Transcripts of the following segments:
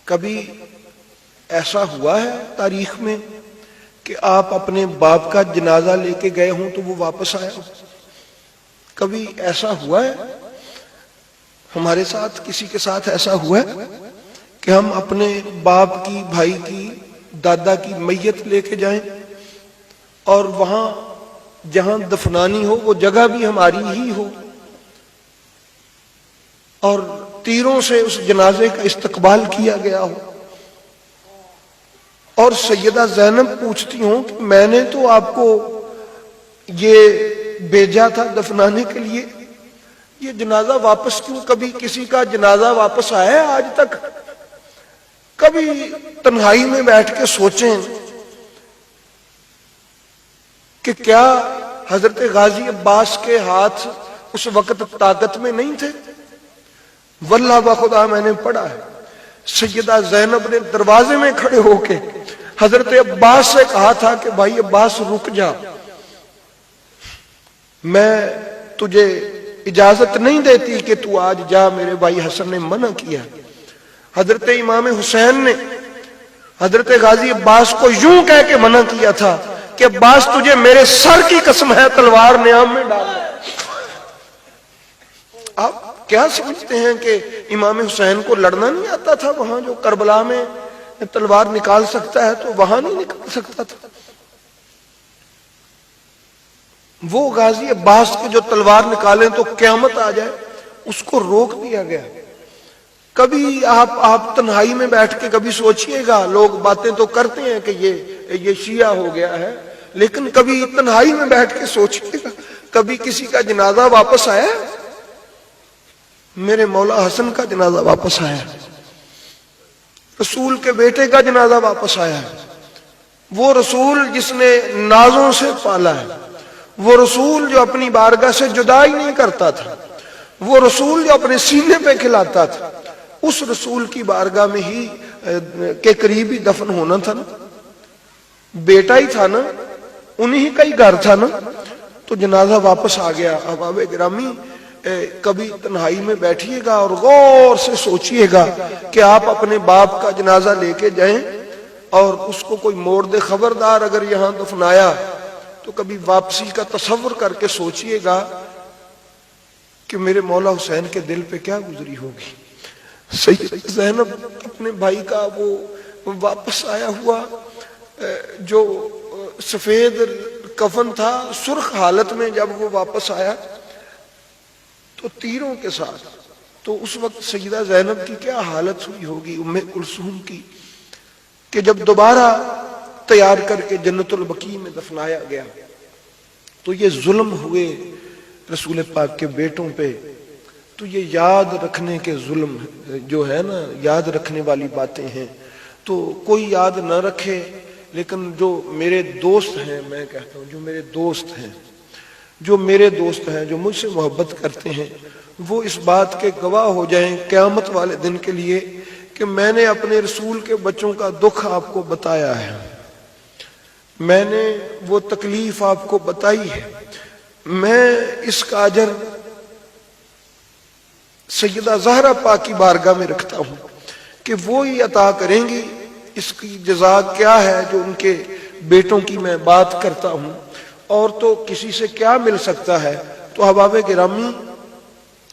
کبھی ایسا ہوا ہے تاریخ میں کہ آپ اپنے باپ کا جنازہ لے کے گئے ہوں تو وہ واپس آیا ہو؟ کبھی ایسا ہوا ہے ہمارے ساتھ، کسی کے ساتھ ایسا ہوا ہے کہ ہم اپنے باپ کی، بھائی کی، دادا کی میت لے کے جائیں اور وہاں جہاں دفنانی ہو وہ جگہ بھی ہماری ہی ہو اور تیروں سے اس جنازے کا استقبال کیا گیا ہو، اور سیدہ زینب پوچھتی ہوں کہ میں نے تو آپ کو یہ بھیجا تھا دفنانے کے لیے، یہ جنازہ واپس کیوں؟ کبھی کسی کا جنازہ واپس آیا ہے آج تک؟ کبھی تنہائی میں بیٹھ کے سوچیں کہ کیا حضرت غازی عباس کے ہاتھ اس وقت طاقت میں نہیں تھے؟ واللہ بخدا میں نے پڑھا ہے سیدہ زینب نے دروازے میں کھڑے ہو کے حضرت عباس سے کہا تھا کہ بھائی عباس رک جا، میں تجھے اجازت نہیں دیتی کہ تو آج جا، میرے بھائی حسن نے منع کیا۔ حضرت امام حسین نے حضرت غازی عباس کو یوں کہہ کے منع کیا تھا کہ عباس تجھے میرے سر کی قسم ہے تلوار نیام میں ڈال۔ آپ کیا سمجھتے ہیں کہ امام حسین کو لڑنا نہیں آتا تھا؟ وہاں جو کربلا میں تلوار نکال سکتا ہے تو وہاں نہیں نکال سکتا تھا؟ وہ غازی عباس کے جو تلوار نکالیں تو قیامت آ جائے، اس کو روک دیا گیا۔ کبھی آپ تنہائی میں بیٹھ کے کبھی سوچئے گا، لوگ باتیں تو کرتے ہیں کہ یہ شیعہ ہو گیا ہے، لیکن کبھی تنہائی میں بیٹھ کے سوچئے گا کبھی کسی کا جنازہ واپس آیا؟ میرے مولا حسن کا جنازہ واپس آیا، رسول کے بیٹے کا جنازہ واپس آیا ہے، وہ رسول جس نے نازوں سے پالا ہے، وہ رسول جو اپنی بارگاہ سے جدا ہی نہیں کرتا تھا، وہ رسول جو اپنے سینے پہ کھلاتا تھا، اس رسول کی بارگاہ میں ہی کے قریب ہی دفن ہونا تھا نا، بیٹا ہی تھا نا، انہی کا ہی گھر تھا نا، تو جنازہ واپس آ گیا۔ احباب گرامی، کبھی تنہائی میں بیٹھیے گا اور غور سے سوچئے گا کہ آپ اپنے باپ کا جنازہ لے کے جائیں اور اس کو کوئی موڑ دے، خبردار اگر یہاں دفنایا تو کبھی واپسی کا تصور کر کے سوچئے گا کہ میرے مولا حسین کے دل پہ کیا گزری ہوگی۔ سیدہ زینب اپنے بھائی کا وہ واپس آیا ہوا جو سفید کفن تھا، سرخ حالت میں جب وہ واپس آیا تو تیروں کے ساتھ، تو اس وقت سیدہ زینب کی کیا حالت ہوئی ہوگی، ام کلثوم کی، کہ جب دوبارہ تیار کر کے جنت البقیع میں دفنایا گیا تو یہ ظلم ہوئے رسول پاک کے بیٹوں پہ، تو یہ یاد رکھنے کے ظلم جو ہے نا، یاد رکھنے والی باتیں ہیں، تو کوئی یاد نہ رکھے، لیکن جو میرے دوست ہیں، میں کہتا ہوں جو میرے دوست ہیں، جو میرے دوست ہیں، جو مجھ سے محبت کرتے ہیں، وہ اس بات کے گواہ ہو جائیں قیامت والے دن کے لیے کہ میں نے اپنے رسول کے بچوں کا دکھ آپ کو بتایا ہے، میں نے وہ تکلیف آپ کو بتائی ہے، میں اس کا اجر سیدہ زہرا پاک کی بارگاہ میں رکھتا ہوں کہ وہ ہی عطا کریں گی، اس کی جزا کیا ہے جو ان کے بیٹوں کی میں بات کرتا ہوں، اور تو کسی سے کیا مل سکتا ہے۔ تو احباب گرامی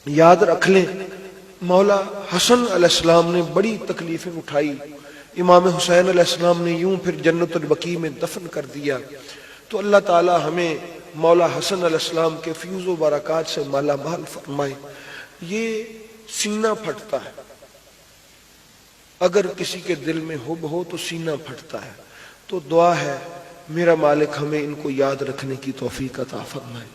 یاد رکھ لیں، مولا حسن علیہ السلام نے بڑی تکلیفیں اٹھائی، امام حسین علیہ السلام نے یوں پھر جنت البقیع میں دفن کر دیا۔ تو اللہ تعالی ہمیں مولا حسن علیہ السلام کے فیوز و برکات سے مالا مال فرمائے۔ یہ سینہ پھٹتا ہے، اگر کسی کے دل میں حب ہو تو سینہ پھٹتا ہے، تو دعا ہے میرا مالک ہمیں ان کو یاد رکھنے کی توفیق عطا فرمائے۔